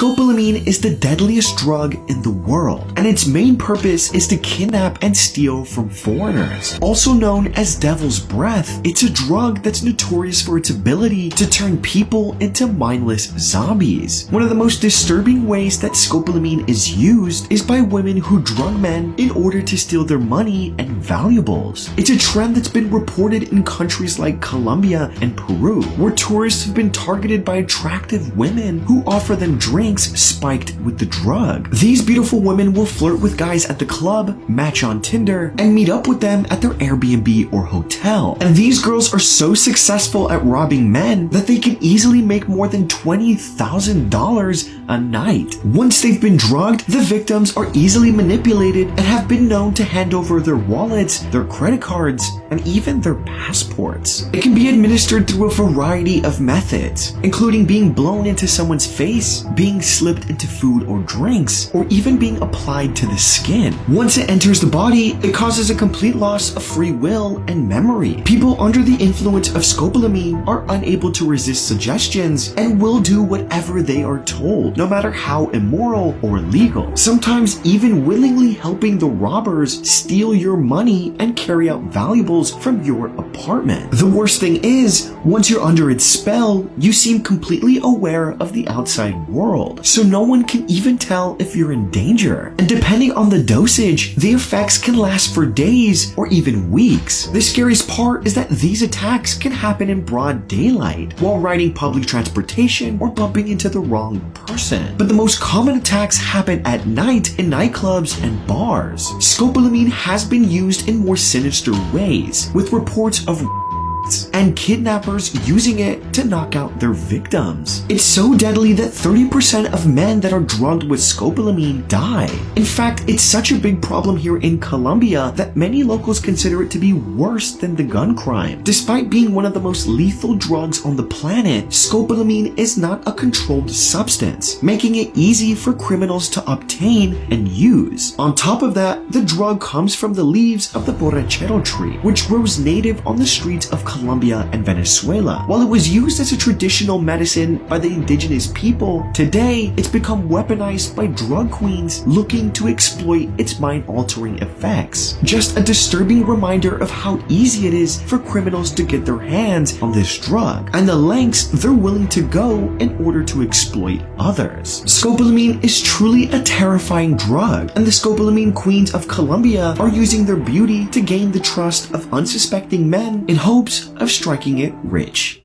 Scopolamine is the deadliest drug in the world, and its main purpose is to kidnap and steal from foreigners. Also known as devil's breath, it's a drug that's notorious for its ability to turn people into mindless zombies. One of the most disturbing ways that scopolamine is used is by women who drug men in order to steal their money and valuables. It's a trend that's been reported in countries like Colombia and Peru, where tourists have been targeted by attractive women who offer them drinks spiked with the drug. These beautiful women will flirt with guys at the club, match on Tinder, and meet up with them at their Airbnb or hotel. And these girls are so successful at robbing men that they can easily make more than $20,000 a night. Once they've been drugged, the victims are easily manipulated and have been known to hand over their wallets, their credit cards, and even their passports. It can be administered through a variety of methods, including being blown into someone's face, being slipped into food or drinks, or even being applied to the skin. Once it enters the body, it causes a complete loss of free will and memory. People under the influence of scopolamine are unable to resist suggestions and will do whatever they are told, no matter how immoral or illegal. Sometimes even willingly helping the robbers steal your money and carry out valuables from your apartment. The worst thing is, once you're under its spell, you seem completely aware of the outside world, so no one can even tell if you're in danger. And depending on the dosage, the effects can last for days or even weeks. The scariest part is that these attacks can happen in broad daylight, while riding public transportation or bumping into the wrong person. But the most common attacks happen at night in nightclubs and bars. Scopolamine has been used in more sinister ways, with reports of and kidnappers using it to knock out their victims. It's so deadly that 30% of men that are drugged with scopolamine die. In fact, it's such a big problem here in Colombia that many locals consider it to be worse than the gun crime. Despite being one of the most lethal drugs on the planet, scopolamine is not a controlled substance, making it easy for criminals to obtain and use. On top of that, the drug comes from the leaves of the borrachero tree, which grows native on the streets of Colombia and Venezuela. While it was used as a traditional medicine by the indigenous people, today it's become weaponized by drug queens looking to exploit its mind-altering effects. Just a disturbing reminder of how easy it is for criminals to get their hands on this drug, and the lengths they're willing to go in order to exploit others. Scopolamine is truly a terrifying drug, and the scopolamine queens of Colombia are using their beauty to gain the trust of unsuspecting men in hopes of striking it rich.